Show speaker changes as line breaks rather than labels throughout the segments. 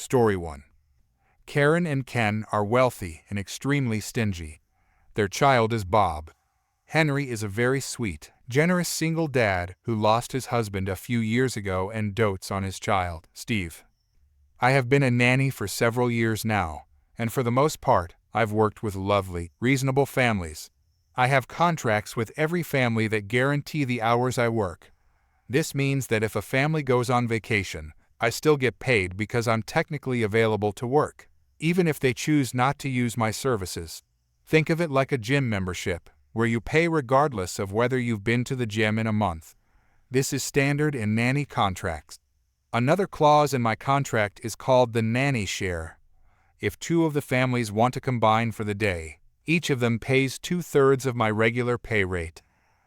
Story 1. Karen and Ken are wealthy and extremely stingy. Their child is Bob. Henry is a very sweet, generous single dad who lost his husband a few years ago and dotes on his child, Steve. I have been a nanny for several years now, and for the most part, I've worked with lovely, reasonable families. I have contracts with every family that guarantee the hours I work. This means that if a family goes on vacation, I still get paid because I'm technically available to work, even if they choose not to use my services. Think of it like a gym membership, where you pay regardless of whether you've been to the gym in a month. This is standard in nanny contracts. Another clause in my contract is called the nanny share. If two of the families want to combine for the day, each of them pays 2/3 of my regular pay rate.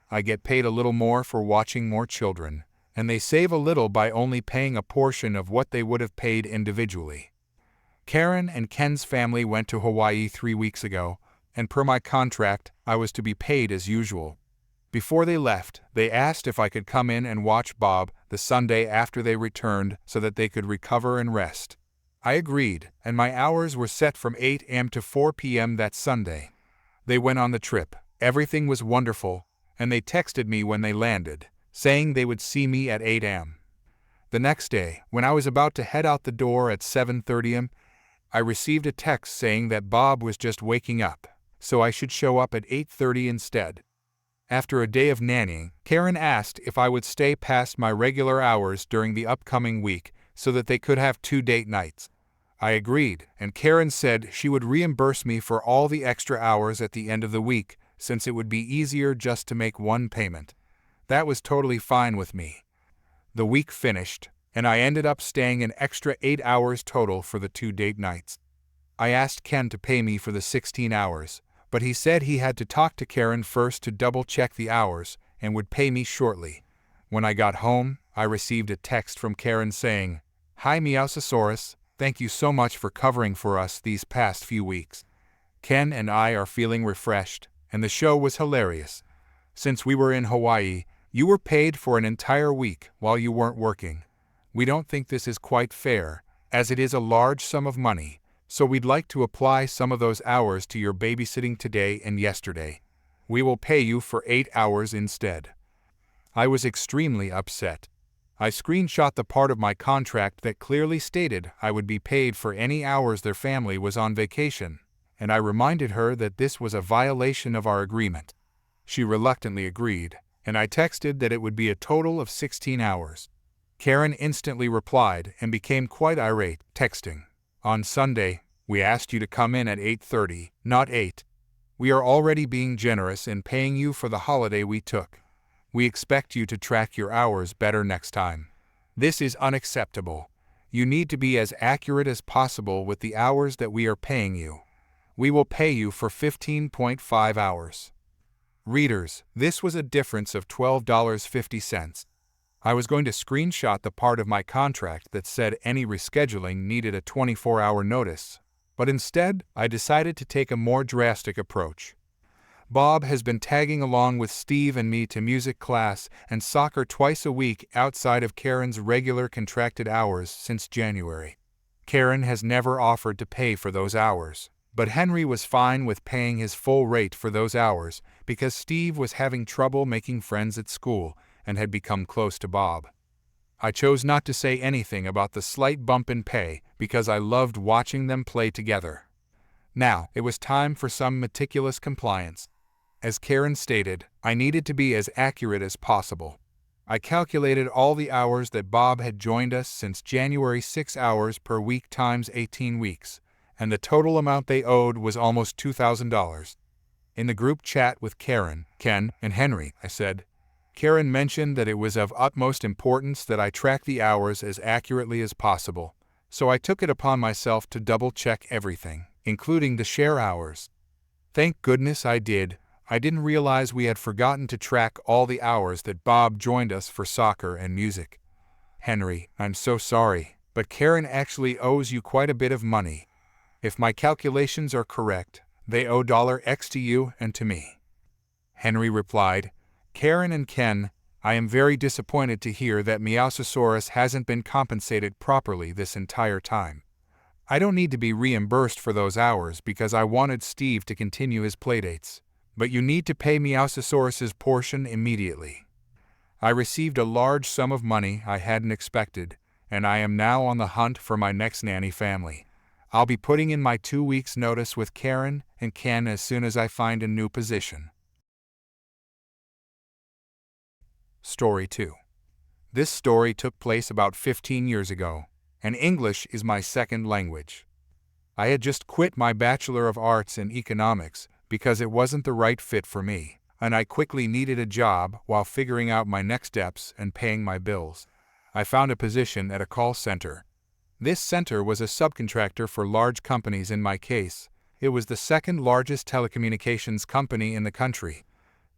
I get paid a little more for watching more children, and they save a little by only paying a portion of what they would have paid individually. Karen and Ken's family went to Hawaii 3 weeks ago, and per my contract, I was to be paid as usual. Before they left, they asked if I could come in and watch Bob the Sunday after they returned so that they could recover and rest. I agreed, and my hours were set from 8 a.m. to 4 p.m. that Sunday. They went on the trip. Everything was wonderful, and they texted me when they landed, saying they would see me at 8 a.m. The next day, when I was about to head out the door at 7:30 a.m., I received a text saying that Bob was just waking up, so I should show up at 8:30 instead. After a day of nannying, Karen asked if I would stay past my regular hours during the upcoming week so that they could have 2 date nights. I agreed, and Karen said she would reimburse me for all the extra hours at the end of the week, since it would be easier just to make one payment. That was totally fine with me. The week finished, and I ended up staying an extra 8 hours total for the 2 date nights. I asked Ken to pay me for the 16 hours, but he said he had to talk to Karen first to double-check the hours and would pay me shortly. When I got home, I received a text from Karen saying, "Hi Meowsasaurus, thank you so much for covering for us these past few weeks. Ken and I are feeling refreshed, and the show was hilarious. Since we were in Hawaii, you were paid for an entire week while you weren't working. We don't think this is quite fair, as it is a large sum of money, so we'd like to apply some of those hours to your babysitting today and yesterday. We will pay you for 8 hours instead." I was extremely upset. I screenshot the part of my contract that clearly stated I would be paid for any hours their family was on vacation, and I reminded her that this was a violation of our agreement. She reluctantly agreed, and I texted that it would be a total of 16 hours. Karen instantly replied and became quite irate, texting, "On Sunday, we asked you to come in at 8:30, not 8. We are already being generous in paying you for the holiday we took. We expect you to track your hours better next time. This is unacceptable. You need to be as accurate as possible with the hours that we are paying you. We will pay you for 15.5 hours. Readers, this was a difference of $12.50. I was going to screenshot the part of my contract that said any rescheduling needed a 24-hour notice, but instead I decided to take a more drastic approach. Bob has been tagging along with Steve and me to music class and soccer twice a week outside of Karen's regular contracted hours since January. Karen has never offered to pay for those hours, but Henry was fine with paying his full rate for those hours because Steve was having trouble making friends at school and had become close to Bob. I chose not to say anything about the slight bump in pay because I loved watching them play together. Now, it was time for some meticulous compliance. As Karen stated, I needed to be as accurate as possible. I calculated all the hours that Bob had joined us since January, 6 hours per week times 18 weeks, and the total amount they owed was almost $2,000. In the group chat with Karen, Ken, and Henry, I said, Karen mentioned that it was of utmost importance that I track the hours as accurately as possible, so I took it upon myself to double-check everything, including the share hours. Thank goodness I did. I didn't realize we had forgotten to track all the hours that Bob joined us for soccer and music. Henry, I'm so sorry, but Karen actually owes you quite a bit of money. If my calculations are correct, they owe $X to you and to me. Henry replied, Karen and Ken, I am very disappointed to hear that Meowsasaurus hasn't been compensated properly this entire time. I don't need to be reimbursed for those hours because I wanted Steve to continue his playdates. But you need to pay me Allosaurus's portion immediately. I received a large sum of money I hadn't expected, and I am now on the hunt for my next nanny family. I'll be putting in my 2 weeks' notice with Karen and Ken as soon as I find a new position. Story 2. This story took place about 15 years ago, and English is my second language. I had just quit my Bachelor of Arts in Economics because it wasn't the right fit for me, and I quickly needed a job while figuring out my next steps and paying my bills. I found a position at a call center. This center was a subcontractor for large companies. In my case, it was the second largest telecommunications company in the country.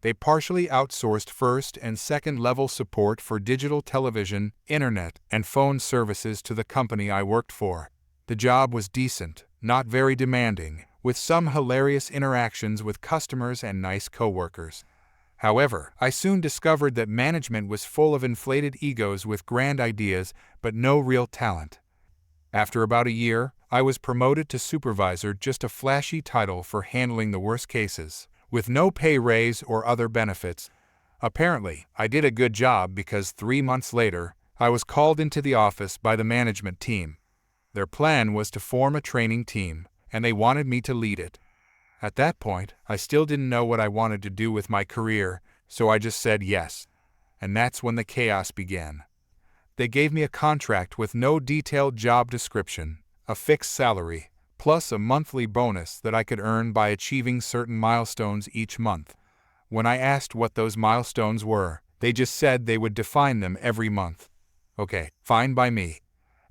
They partially outsourced first and second level support for digital television, internet, and phone services to the company I worked for. The job was decent, not very demanding, with some hilarious interactions with customers and nice coworkers. However, I soon discovered that management was full of inflated egos with grand ideas but no real talent. After about a year, I was promoted to supervisor, just a flashy title for handling the worst cases, with no pay raise or other benefits. Apparently, I did a good job because 3 months later, I was called into the office by the management team. Their plan was to form a training team, and they wanted me to lead it. At that point, I still didn't know what I wanted to do with my career, so I just said yes. And that's when the chaos began. They gave me a contract with no detailed job description, a fixed salary, plus a monthly bonus that I could earn by achieving certain milestones each month. When I asked what those milestones were, they just said they would define them every month. Okay, fine by me.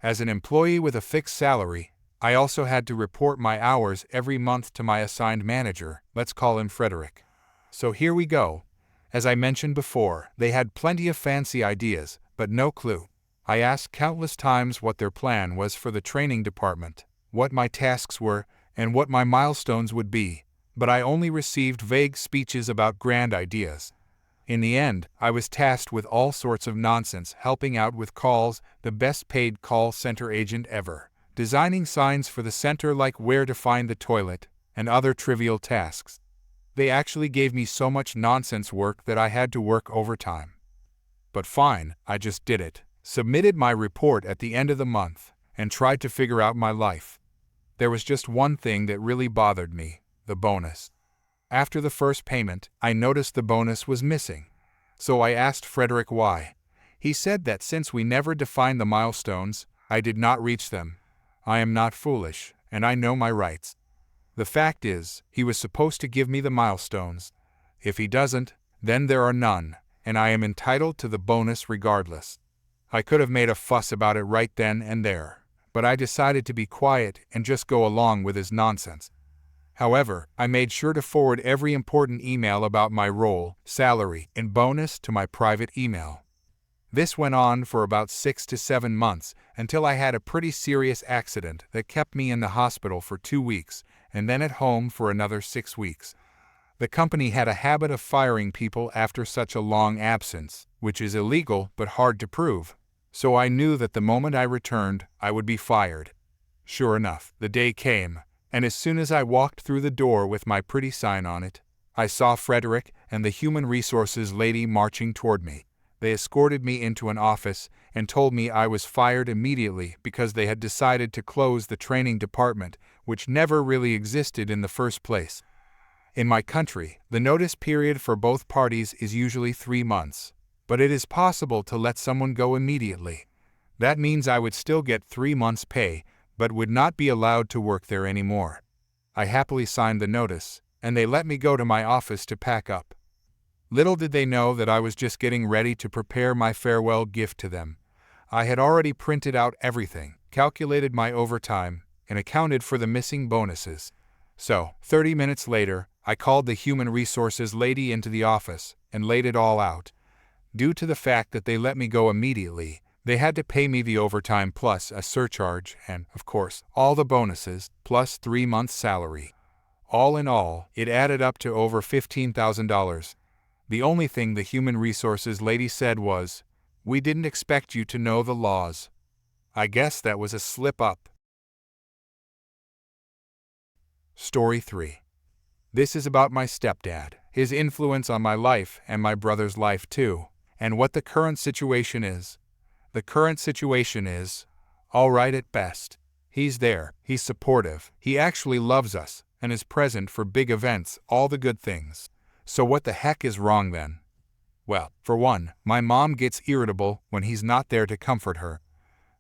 As an employee with a fixed salary, I also had to report my hours every month to my assigned manager, let's call him Frederick. So here we go. As I mentioned before, they had plenty of fancy ideas, but no clue. I asked countless times what their plan was for the training department, what my tasks were, and what my milestones would be, but I only received vague speeches about grand ideas. In the end, I was tasked with all sorts of nonsense, helping out with calls, the best paid call center agent ever, designing signs for the center like where to find the toilet, and other trivial tasks. They actually gave me so much nonsense work that I had to work overtime. But fine, I just did it, submitted my report at the end of the month, and tried to figure out my life. There was just one thing that really bothered me, the bonus. After the first payment, I noticed the bonus was missing. So I asked Frederick why. He said that since we never defined the milestones, I did not reach them. I am not foolish, and I know my rights. The fact is, he was supposed to give me the milestones. If he doesn't, then there are none, and I am entitled to the bonus regardless. I could have made a fuss about it right then and there, but I decided to be quiet and just go along with his nonsense. However, I made sure to forward every important email about my role, salary, and bonus to my private email. This went on for about 6 to 7 months until I had a pretty serious accident that kept me in the hospital for 2 weeks and then at home for another 6 weeks. The company had a habit of firing people after such a long absence, which is illegal but hard to prove. So I knew that the moment I returned, I would be fired. Sure enough, the day came, and as soon as I walked through the door with my pretty sign on it, I saw Frederick and the human resources lady marching toward me. They escorted me into an office and told me I was fired immediately because they had decided to close the training department, which never really existed in the first place. In my country, the notice period for both parties is usually 3 months, but it is possible to let someone go immediately. That means I would still get 3 months' pay, but would not be allowed to work there anymore. I happily signed the notice, and they let me go to my office to pack up. Little did they know that I was just getting ready to prepare my farewell gift to them. I had already printed out everything, calculated my overtime, and accounted for the missing bonuses. So, 30 minutes later, I called the human resources lady into the office and laid it all out. Due to the fact that they let me go immediately, they had to pay me the overtime plus a surcharge and, of course, all the bonuses, plus 3 months' salary. All in all, it added up to over $15,000. The only thing the human resources lady said was, "We didn't expect you to know the laws." I guess that was a slip-up. Story 3. This is about my stepdad, his influence on my life and my brother's life too, and what the current situation is. The current situation is all right at best. He's there, he's supportive, he actually loves us, and is present for big events, all the good things. So what the heck is wrong then? Well, for one, my mom gets irritable when he's not there to comfort her.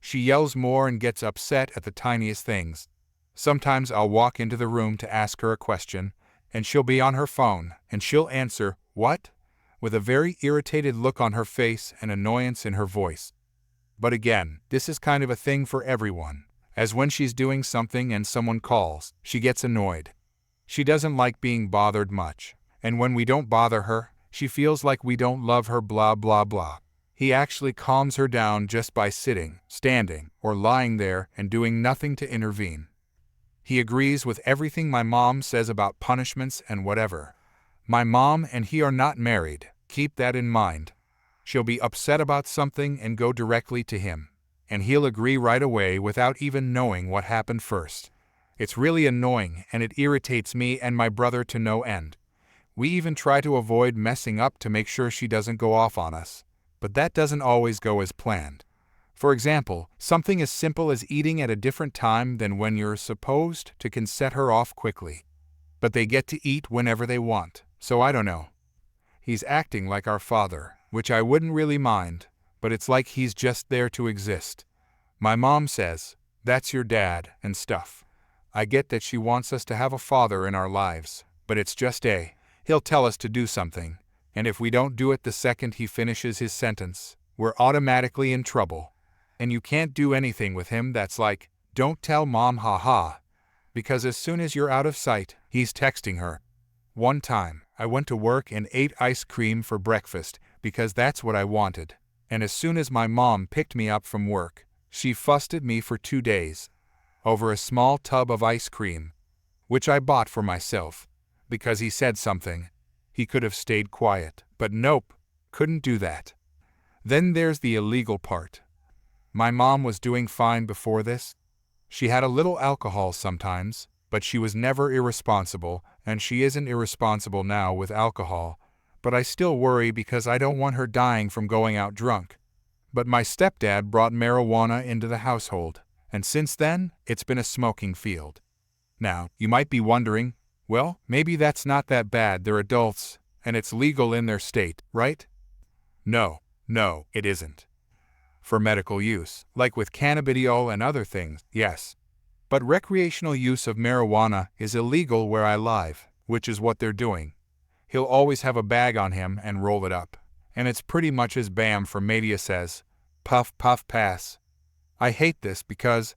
She yells more and gets upset at the tiniest things. Sometimes I'll walk into the room to ask her a question, and she'll be on her phone, and she'll answer, "What?" with a very irritated look on her face and annoyance in her voice. But again, this is kind of a thing for everyone, as when she's doing something and someone calls, she gets annoyed. She doesn't like being bothered much, and when we don't bother her, she feels like we don't love her blah blah blah. He actually calms her down just by sitting, standing, or lying there and doing nothing to intervene. He agrees with everything my mom says about punishments and whatever. My mom and he are not married, keep that in mind. She'll be upset about something and go directly to him, and he'll agree right away without even knowing what happened first. It's really annoying and it irritates me and my brother to no end. We even try to avoid messing up to make sure she doesn't go off on us, but that doesn't always go as planned. For example, something as simple as eating at a different time than when you're supposed to can set her off quickly. But they get to eat whenever they want, so I don't know. He's acting like our father, which I wouldn't really mind, but it's like he's just there to exist. My mom says, "That's your dad," and stuff. I get that she wants us to have a father in our lives, but it's just he'll tell us to do something, and if we don't do it the second he finishes his sentence, we're automatically in trouble. And you can't do anything with him that's like, "Don't tell mom, haha," because as soon as you're out of sight, he's texting her. One time, I went to work and ate ice cream for breakfast because that's what I wanted, and as soon as my mom picked me up from work, she fussed at me for 2 days over a small tub of ice cream, which I bought for myself, because he said something. He could have stayed quiet, but nope, couldn't do that. Then there's the illegal part. My mom was doing fine before this. She had a little alcohol sometimes, but she was never irresponsible, and she isn't irresponsible now with alcohol. But I still worry because I don't want her dying from going out drunk. But my stepdad brought marijuana into the household, and since then, it's been a smoking field. Now, you might be wondering, well, maybe that's not that bad, they're adults, and it's legal in their state, right? No, it isn't. For medical use, like with cannabidiol and other things, yes. But recreational use of marijuana is illegal where I live, which is what they're doing. He'll always have a bag on him and roll it up, and it's pretty much as Bam from Media says, puff puff pass. I hate this because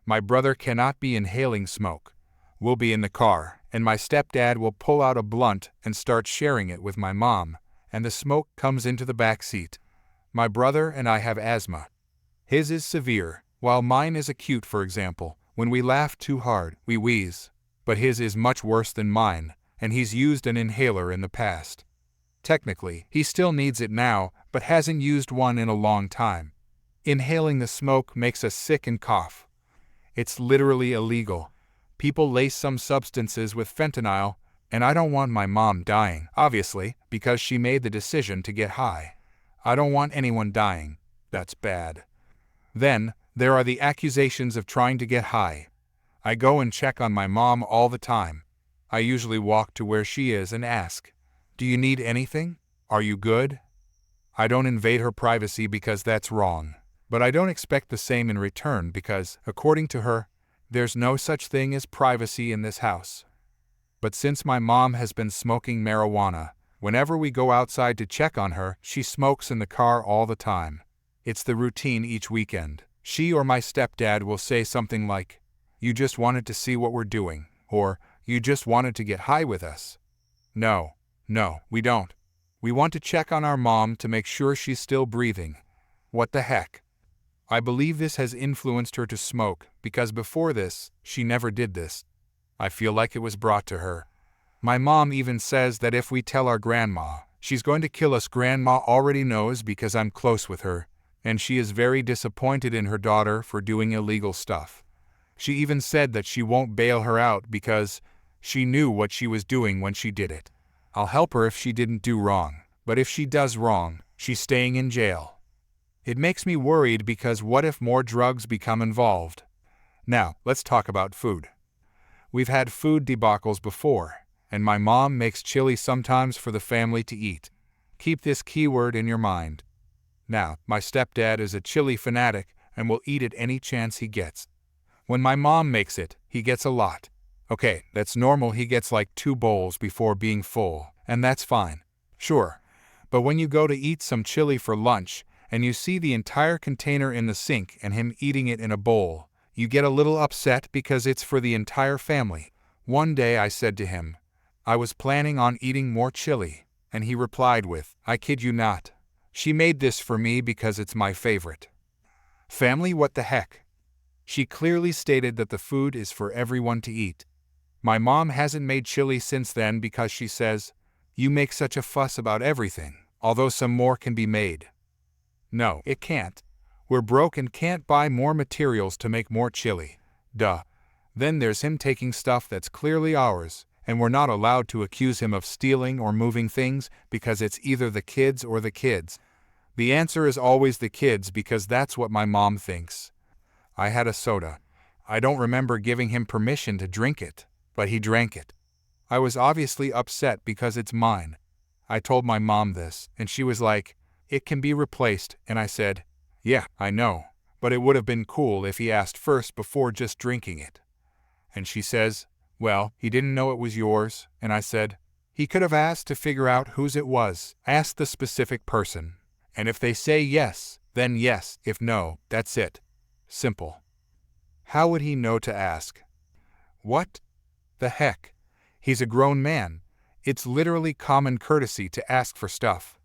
my brother cannot be inhaling smoke. We'll be in the car, and my stepdad will pull out a blunt and start sharing it with my mom, and the smoke comes into the back seat. My brother and I have asthma. His is severe, while mine is acute. For example, when we laugh too hard, we wheeze. But his is much worse than mine, and he's used an inhaler in the past. Technically, he still needs it now, but hasn't used one in a long time. Inhaling the smoke makes us sick and cough. It's literally illegal. People lace some substances with fentanyl, and I don't want my mom dying, obviously, because she made the decision to get high. I don't want anyone dying. That's bad. Then, there are the accusations of trying to get high. I go and check on my mom all the time. I usually walk to where she is and ask, "Do you need anything? Are you good?" I don't invade her privacy because that's wrong, but I don't expect the same in return because, according to her, there's no such thing as privacy in this house. But since my mom has been smoking marijuana, whenever we go outside to check on her, she smokes in the car all the time. It's the routine each weekend. She or my stepdad will say something like, "You just wanted to see what we're doing," or "You just wanted to get high with us." No, we don't. We want to check on our mom to make sure she's still breathing. What the heck? I believe this has influenced her to smoke because before this, she never did this. I feel like it was brought to her. My mom even says that if we tell our grandma, she's going to kill us. Grandma already knows because I'm close with her, and she is very disappointed in her daughter for doing illegal stuff. She even said that she won't bail her out because she knew what she was doing when she did it. I'll help her if she didn't do wrong, but if she does wrong, she's staying in jail. It makes me worried because what if more drugs become involved? Now, let's talk about food. We've had food debacles before, and my mom makes chili sometimes for the family to eat. Keep this keyword in your mind. Now, my stepdad is a chili fanatic and will eat it any chance he gets. When my mom makes it, he gets a lot. Okay, that's normal, he gets like 2 bowls before being full, and that's fine. Sure. But when you go to eat some chili for lunch, and you see the entire container in the sink and him eating it in a bowl, you get a little upset because it's for the entire family. One day I said to him, I was planning on eating more chili, and he replied with, I kid you not. She made this for me because it's my favorite. Family, what the heck? She clearly stated that the food is for everyone to eat. My mom hasn't made chili since then because she says, you make such a fuss about everything, although some more can be made. No, it can't. We're broke and can't buy more materials to make more chili. Duh. Then there's him taking stuff that's clearly ours, and we're not allowed to accuse him of stealing or moving things because it's either the kids or the kids. The answer is always the kids because that's what my mom thinks. I had a soda. I don't remember giving him permission to drink it, but he drank it. I was obviously upset because it's mine. I told my mom this, and she was like, it can be replaced, and I said, yeah, I know, but it would have been cool if he asked first before just drinking it. And she says, well, he didn't know it was yours, and I said, he could have asked to figure out whose it was. Ask the specific person, and if they say yes, then yes, if no, that's it. Simple. How would he know to ask? What the heck? He's a grown man. It's literally common courtesy to ask for stuff.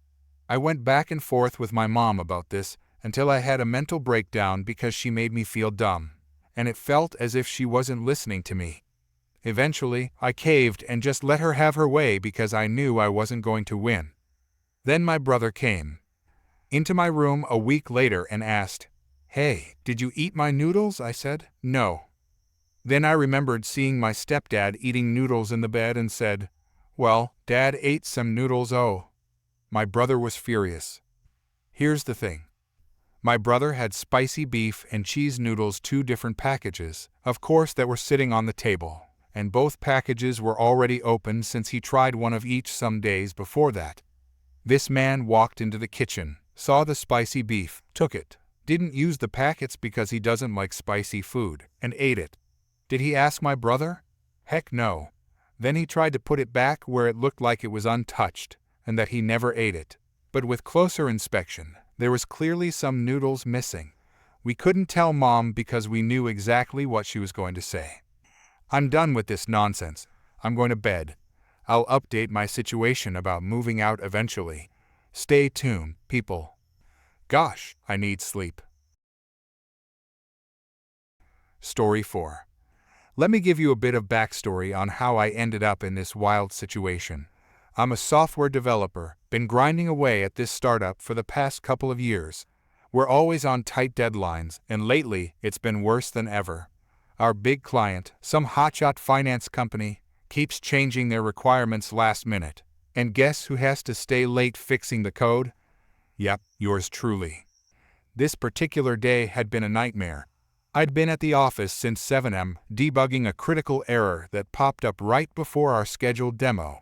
I went back and forth with my mom about this until I had a mental breakdown because she made me feel dumb, and it felt as if she wasn't listening to me. Eventually, I caved and just let her have her way because I knew I wasn't going to win. Then my brother came into my room a week later and asked, hey, did you eat my noodles? I said, no. Then I remembered seeing my stepdad eating noodles in the bed and said, well, Dad ate some noodles, oh. My brother was furious. Here's the thing. My brother had spicy beef and cheese noodles, 2 different packages, of course, that were sitting on the table, and both packages were already open since he tried one of each some days before that. This man walked into the kitchen, saw the spicy beef, took it, didn't use the packets because he doesn't like spicy food, and ate it. Did he ask my brother? Heck no. Then he tried to put it back where it looked like it was untouched, and that he never ate it. But with closer inspection, there was clearly some noodles missing. We couldn't tell Mom because we knew exactly what she was going to say. I'm done with this nonsense. I'm going to bed. I'll update my situation about moving out eventually. Stay tuned, people. Gosh, I need sleep. Story 4. Let me give you a bit of backstory on how I ended up in this wild situation. I'm a software developer, been grinding away at this startup for the past couple of years. We're always on tight deadlines, and lately it's been worse than ever. Our big client, some hotshot finance company, keeps changing their requirements last minute. And guess who has to stay late fixing the code? Yep, yours truly. This particular day had been a nightmare. I'd been at the office since 7 a.m. debugging a critical error that popped up right before our scheduled demo.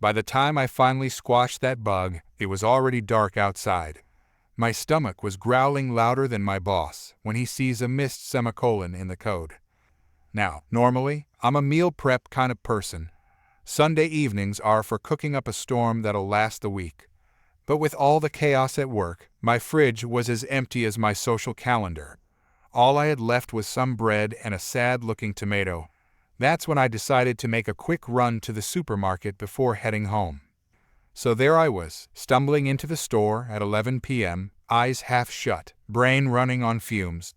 By the time I finally squashed that bug, it was already dark outside. My stomach was growling louder than my boss when he sees a missed semicolon in the code. Now, normally, I'm a meal prep kind of person. Sunday evenings are for cooking up a storm that'll last the week. But with all the chaos at work, my fridge was as empty as my social calendar. All I had left was some bread and a sad-looking tomato. That's when I decided to make a quick run to the supermarket before heading home. So there I was, stumbling into the store at 11 p.m., eyes half shut, brain running on fumes.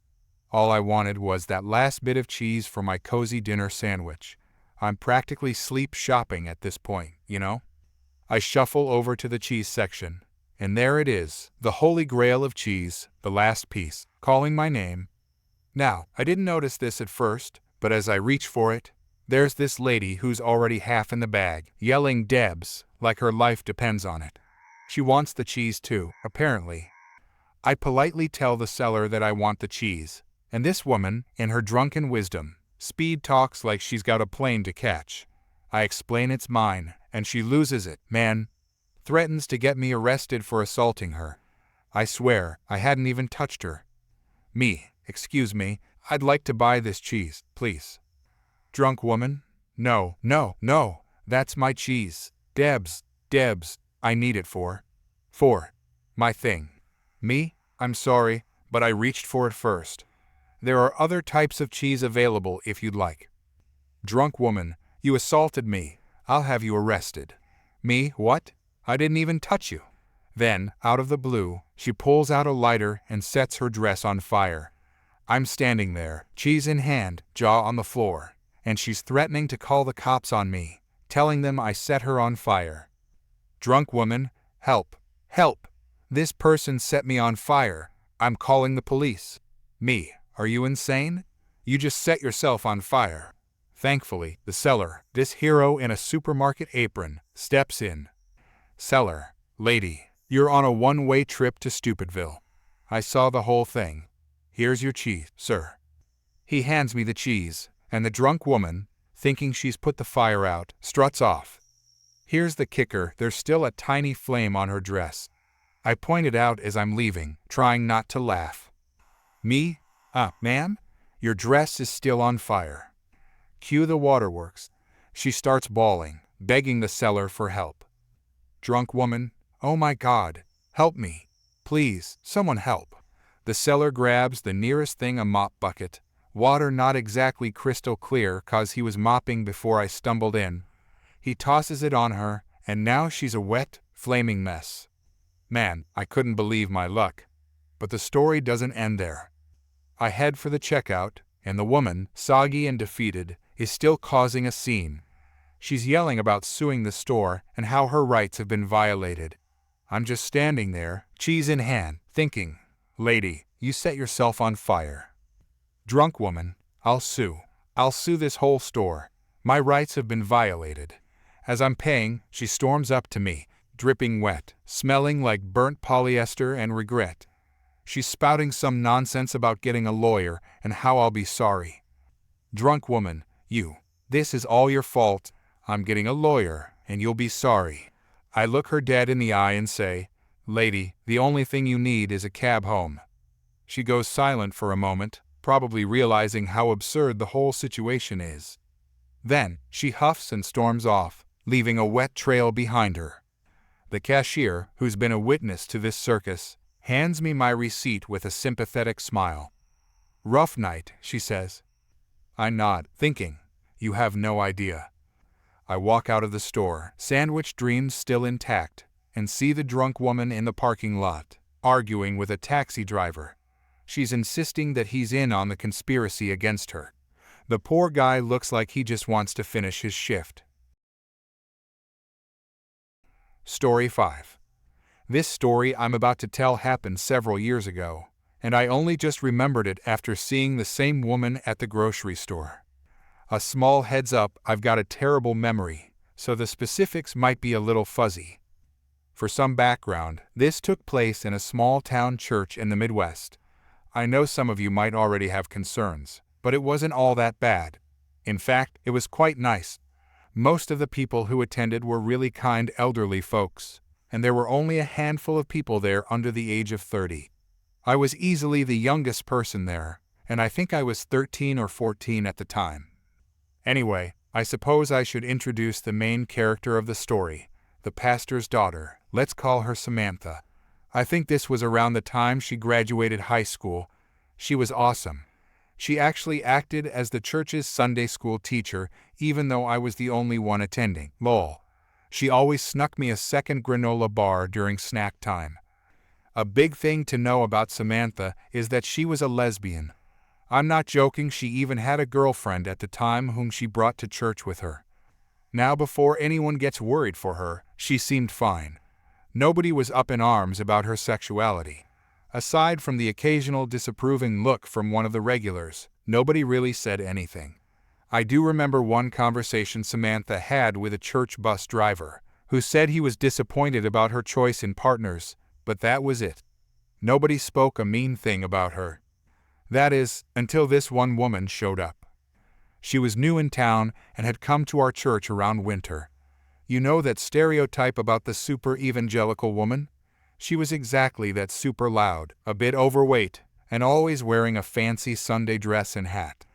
All I wanted was that last bit of cheese for my cozy dinner sandwich. I'm practically sleep shopping at this point, you know? I shuffle over to the cheese section, and there it is, the holy grail of cheese, the last piece, calling my name. Now, I didn't notice this at first, but as I reach for it, there's this lady who's already half in the bag, yelling Debs, like her life depends on it. She wants the cheese too, apparently. I politely tell the seller that I want the cheese, and this woman, in her drunken wisdom, speed talks like she's got a plane to catch. I explain it's mine, and she loses it, man. Threatens to get me arrested for assaulting her. I swear, I hadn't even touched her. Me, excuse me, I'd like to buy this cheese, please. Drunk woman? No, no, no, that's my cheese. Debs, I need it for my thing. Me? I'm sorry, but I reached for it first. There are other types of cheese available if you'd like. Drunk woman, you assaulted me. I'll have you arrested. Me, what? I didn't even touch you. Then, out of the blue, she pulls out a lighter and sets her dress on fire. I'm standing there, cheese in hand, jaw on the floor, and she's threatening to call the cops on me, telling them I set her on fire. Drunk woman, help, help. This person set me on fire. I'm calling the police. Me, are you insane? You just set yourself on fire. Thankfully, the seller, this hero in a supermarket apron, steps in. Seller, lady, you're on a one-way trip to Stupidville. I saw the whole thing. Here's your cheese, sir. He hands me the cheese, and the drunk woman, thinking she's put the fire out, struts off. Here's the kicker, there's still a tiny flame on her dress. I point it out as I'm leaving, trying not to laugh. Me? Ma'am? Your dress is still on fire. Cue the waterworks. She starts bawling, begging the seller for help. Drunk woman, oh my God, help me. Please, someone help. The seller grabs the nearest thing, a mop bucket. Water not exactly crystal clear cause he was mopping before I stumbled in. He tosses it on her, and now she's a wet, flaming mess. Man, I couldn't believe my luck. But the story doesn't end there. I head for the checkout, and the woman, soggy and defeated, is still causing a scene. She's yelling about suing the store and how her rights have been violated. I'm just standing there, cheese in hand, thinking, lady, you set yourself on fire. Drunk woman, I'll sue. I'll sue this whole store. My rights have been violated. As I'm paying, she storms up to me, dripping wet, smelling like burnt polyester and regret. She's spouting some nonsense about getting a lawyer and how I'll be sorry. Drunk woman, this is all your fault. I'm getting a lawyer, and you'll be sorry. I look her dead in the eye and say, lady, the only thing you need is a cab home. She goes silent for a moment, probably realizing how absurd the whole situation is. Then, she huffs and storms off, leaving a wet trail behind her. The cashier, who's been a witness to this circus, hands me my receipt with a sympathetic smile. Rough night, she says. I nod, thinking, you have no idea. I walk out of the store, sandwich dreams still intact, and see the drunk woman in the parking lot, arguing with a taxi driver. She's insisting that he's in on the conspiracy against her. The poor guy looks like he just wants to finish his shift. Story 5. This story I'm about to tell happened several years ago, and I only just remembered it after seeing the same woman at the grocery store. A small heads up, I've got a terrible memory, so the specifics might be a little fuzzy. For some background, this took place in a small-town church in the Midwest. I know some of you might already have concerns, but it wasn't all that bad. In fact, it was quite nice. Most of the people who attended were really kind elderly folks, and there were only a handful of people there under the age of 30. I was easily the youngest person there, and I think I was 13 or 14 at the time. Anyway, I suppose I should introduce the main character of the story, the pastor's daughter. Let's call her Samantha. I think this was around the time she graduated high school. She was awesome. She actually acted as the church's Sunday school teacher, even though I was the only one attending. Lol. She always snuck me a second granola bar during snack time. A big thing to know about Samantha is that she was a lesbian. I'm not joking, she even had a girlfriend at the time whom she brought to church with her. Now, before anyone gets worried for her, she seemed fine. Nobody was up in arms about her sexuality. Aside from the occasional disapproving look from one of the regulars, nobody really said anything. I do remember one conversation Samantha had with a church bus driver, who said he was disappointed about her choice in partners, but that was it. Nobody spoke a mean thing about her. That is, until this one woman showed up. She was new in town and had come to our church around winter. You know that stereotype about the super evangelical woman? She was exactly that: super loud, a bit overweight, and always wearing a fancy Sunday dress and hat.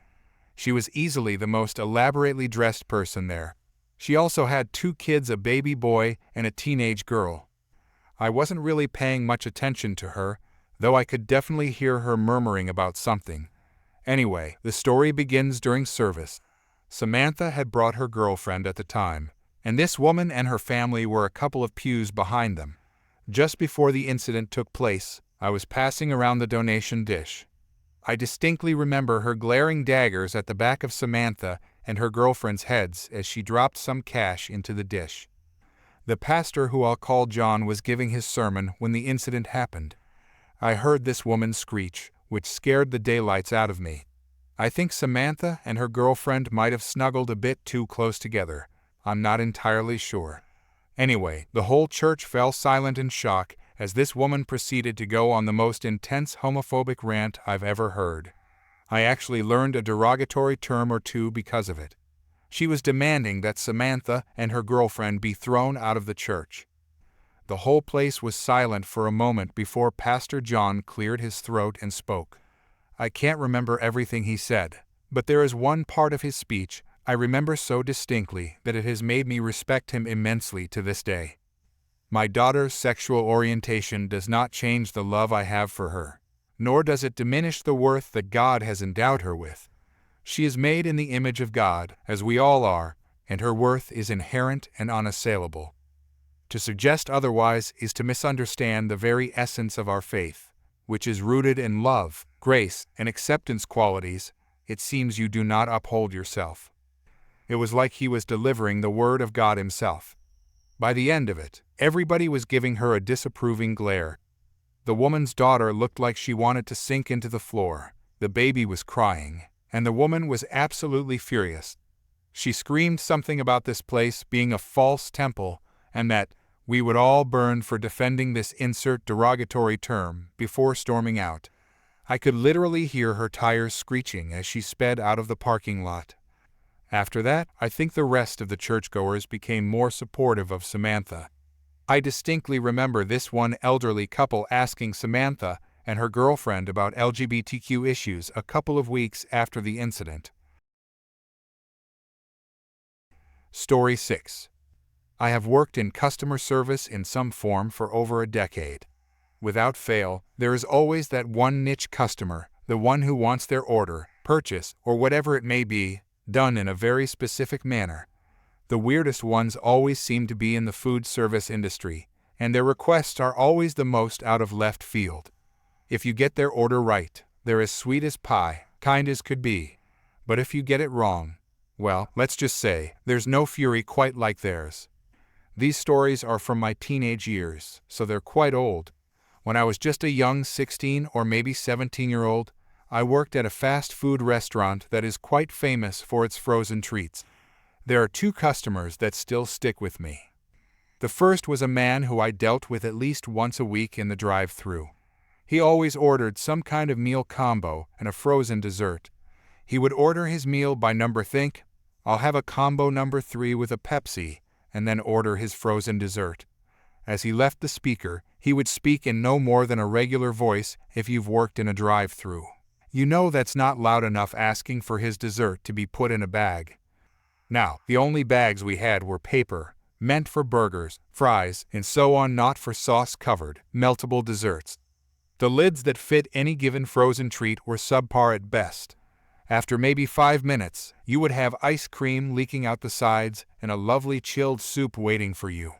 She was easily the most elaborately dressed person there. She also had 2 kids, a baby boy and a teenage girl. I wasn't really paying much attention to her, though I could definitely hear her murmuring about something. Anyway, the story begins during service. Samantha had brought her girlfriend at the time, and this woman and her family were a couple of pews behind them. Just before the incident took place, I was passing around the donation dish. I distinctly remember her glaring daggers at the back of Samantha and her girlfriend's heads as she dropped some cash into the dish. The pastor, who I'll call John, was giving his sermon when the incident happened. I heard this woman screech, which scared the daylights out of me. I think Samantha and her girlfriend might have snuggled a bit too close together. I'm not entirely sure. Anyway, the whole church fell silent in shock as this woman proceeded to go on the most intense homophobic rant I've ever heard. I actually learned a derogatory term or two because of it. She was demanding that Samantha and her girlfriend be thrown out of the church. The whole place was silent for a moment before Pastor John cleared his throat and spoke. I can't remember everything he said, but there is one part of his speech I remember so distinctly that it has made me respect him immensely to this day. My daughter's sexual orientation does not change the love I have for her, nor does it diminish the worth that God has endowed her with. She is made in the image of God, as we all are, and her worth is inherent and unassailable. To suggest otherwise is to misunderstand the very essence of our faith, which is rooted in love, grace, and acceptance qualities. It seems you do not uphold yourself. It was like he was delivering the word of God himself. By the end of it, everybody was giving her a disapproving glare. The woman's daughter looked like she wanted to sink into the floor. The baby was crying, and the woman was absolutely furious. She screamed something about this place being a false temple, and that we would all burn for defending this insert derogatory term before storming out. I could literally hear her tires screeching as she sped out of the parking lot. After that, I think the rest of the churchgoers became more supportive of Samantha. I distinctly remember this one elderly couple asking Samantha and her girlfriend about LGBTQ issues a couple of weeks after the incident. Story 6. I have worked in customer service in some form for over a decade. Without fail, there is always that one niche customer, the one who wants their order, purchase, or whatever it may be, done in a very specific manner. The weirdest ones always seem to be in the food service industry, and their requests are always the most out of left field. If you get their order right, they're as sweet as pie, kind as could be. But if you get it wrong, well, let's just say, there's no fury quite like theirs. These stories are from my teenage years, so they're quite old. When I was just a young 16 or maybe 17-year-old, I worked at a fast food restaurant that is quite famous for its frozen treats. There are 2 customers that still stick with me. The first was a man who I dealt with at least once a week in the drive-thru. He always ordered some kind of meal combo and a frozen dessert. He would order his meal by number. Think, I'll have a combo number 3 with a Pepsi, and then order his frozen dessert. As he left the speaker, he would speak in no more than a regular voice. If you've worked in a drive-thru, you know that's not loud enough asking for his dessert to be put in a bag. Now, the only bags we had were paper, meant for burgers, fries, and so on, not for sauce-covered, meltable desserts. The lids that fit any given frozen treat were subpar at best. After maybe 5 minutes, you would have ice cream leaking out the sides and a lovely chilled soup waiting for you.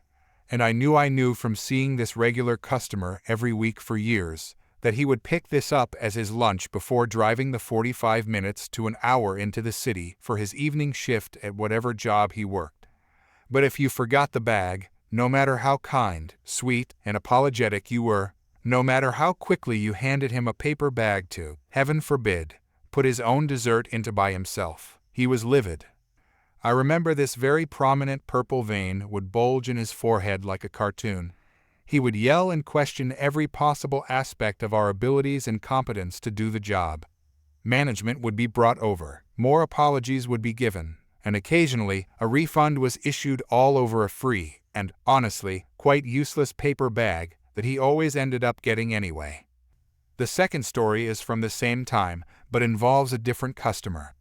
And I knew from seeing this regular customer every week for years, that he would pick this up as his lunch before driving the 45 minutes to an hour into the city for his evening shift at whatever job he worked. But if you forgot the bag, no matter how kind, sweet, and apologetic you were, No matter how quickly you handed him a paper bag to, heaven forbid, put his own dessert into by himself, he was livid. I remember this very prominent purple vein would bulge in his forehead like a cartoon. He would yell and question every possible aspect of our abilities and competence to do the job. Management would be brought over, more apologies would be given, and occasionally a refund was issued all over a free, and, honestly, quite useless paper bag that he always ended up getting anyway. The second story is from the same time, but involves a different customer.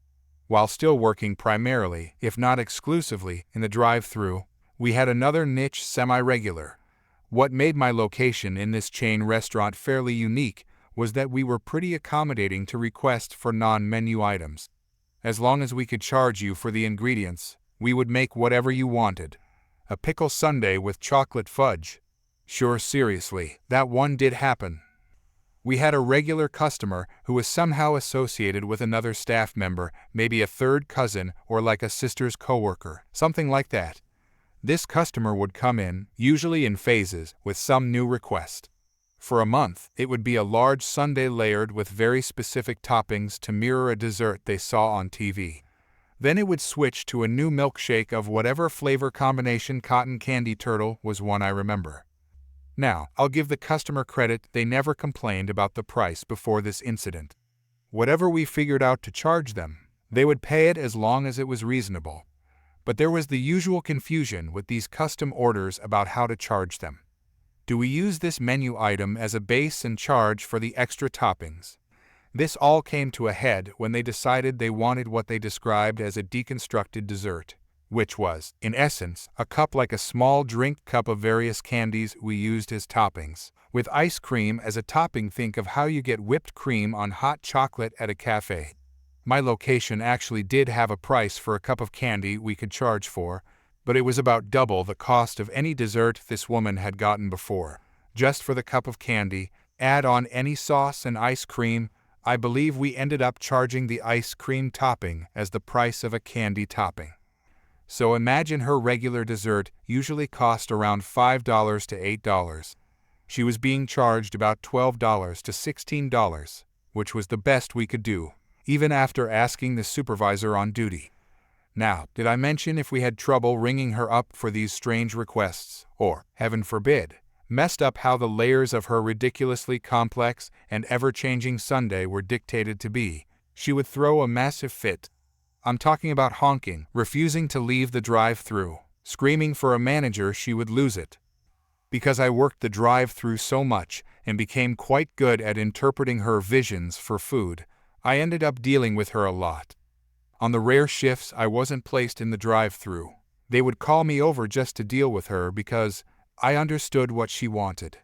While still working primarily, if not exclusively, in the drive-thru, we had another niche semi-regular. What made my location in this chain restaurant fairly unique was that we were pretty accommodating to requests for non-menu items. As long as we could charge you for the ingredients, we would make whatever you wanted. A pickle sundae with chocolate fudge. Sure, seriously, that one did happen. We had a regular customer who was somehow associated with another staff member, maybe a third cousin or like a sister's coworker, something like that. This customer would come in, usually in phases, with some new request. For a month, it would be a large sundae layered with very specific toppings to mirror a dessert they saw on TV. Then it would switch to a new milkshake of whatever flavor combination. Cotton candy turtle was one I remember. Now, I'll give the customer credit, they never complained about the price before this incident. Whatever we figured out to charge them, they would pay it as long as it was reasonable. But there was the usual confusion with these custom orders about how to charge them. Do we use this menu item as a base and charge for the extra toppings? This all came to a head when they decided they wanted what they described as a deconstructed dessert, which was, in essence, a cup like a small drink cup of various candies we used as toppings, with ice cream as a topping. Think of how you get whipped cream on hot chocolate at a cafe. My location actually did have a price for a cup of candy we could charge for, but it was about double the cost of any dessert this woman had gotten before. Just for the cup of candy, add on any sauce and ice cream. I believe we ended up charging the ice cream topping as the price of a candy topping. So imagine her regular dessert usually cost around $5 to $8. She was being charged about $12 to $16, which was the best we could do, even after asking the supervisor on duty. Now, did I mention if we had trouble ringing her up for these strange requests, or, heaven forbid, messed up how the layers of her ridiculously complex and ever-changing sundae were dictated to be, she would throw a massive fit. I'm talking about honking, refusing to leave the drive-thru, screaming for a manager she would lose it. Because I worked the drive-thru so much and became quite good at interpreting her visions for food, I ended up dealing with her a lot. On the rare shifts I wasn't placed in the drive-thru, they would call me over just to deal with her because I understood what she wanted.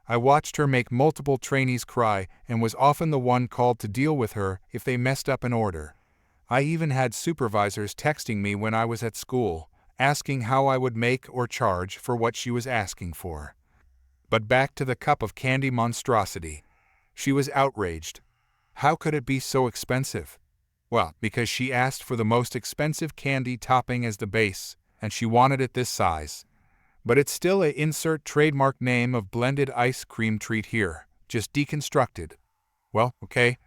I watched her make multiple trainees cry and was often the one called to deal with her if they messed up an order. I even had supervisors texting me when I was at school, asking how I would make or charge for what she was asking for. But back to the cup of candy monstrosity. She was outraged. How could it be so expensive? Well, because she asked for the most expensive candy topping as the base, and she wanted it this size. But it's still a insert trademark name of blended ice cream treat here, just deconstructed. Well, okay.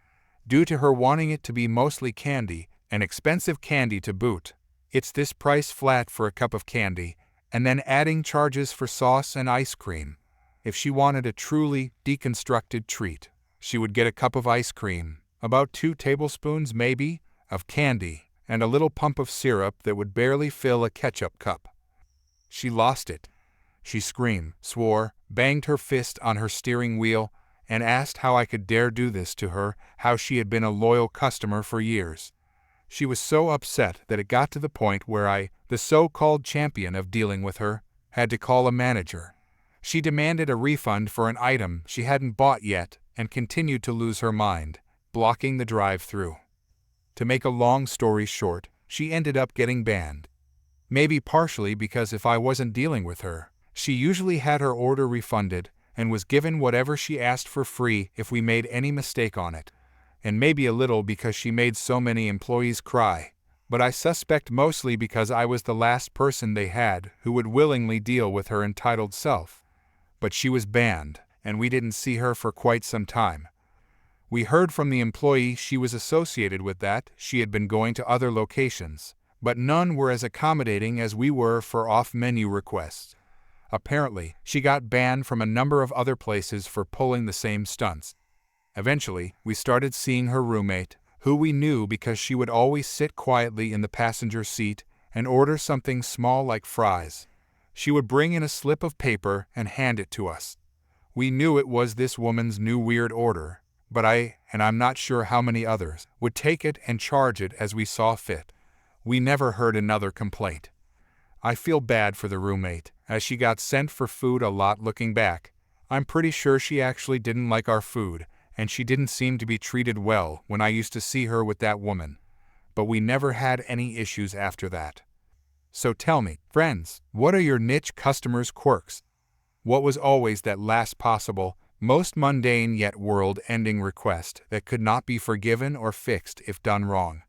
Due to her wanting it to be mostly candy, and expensive candy to boot, it's this price flat for a cup of candy, and then adding charges for sauce and ice cream. If she wanted a truly deconstructed treat, she would get a cup of ice cream, about 2 tablespoons maybe, of candy, and a little pump of syrup that would barely fill a ketchup cup. She lost it. She screamed, swore, banged her fist on her steering wheel, and asked how I could dare do this to her, how she had been a loyal customer for years. She was so upset that it got to the point where I, the so-called champion of dealing with her, had to call a manager. She demanded a refund for an item she hadn't bought yet and continued to lose her mind, blocking the drive-thru. To make a long story short, she ended up getting banned. Maybe partially because if I wasn't dealing with her, she usually had her order refunded and was given whatever she asked for free if we made any mistake on it. And maybe a little because she made so many employees cry, but I suspect mostly because I was the last person they had who would willingly deal with her entitled self. But she was banned, and we didn't see her for quite some time. We heard from the employee she was associated with that she had been going to other locations, but none were as accommodating as we were for off-menu requests. Apparently, she got banned from a number of other places for pulling the same stunts. Eventually, we started seeing her roommate, who we knew because she would always sit quietly in the passenger seat and order something small like fries. She would bring in a slip of paper and hand it to us. We knew it was this woman's new weird order, but I, and I'm not sure how many others, would take it and charge it as we saw fit. We never heard another complaint. I feel bad for the roommate, as she got sent for food a lot looking back. I'm pretty sure she actually didn't like our food, and she didn't seem to be treated well when I used to see her with that woman. But we never had any issues after that. So tell me, friends, what are your niche customers' quirks? What was always that last possible, most mundane yet world-ending request that could not be forgiven or fixed if done wrong?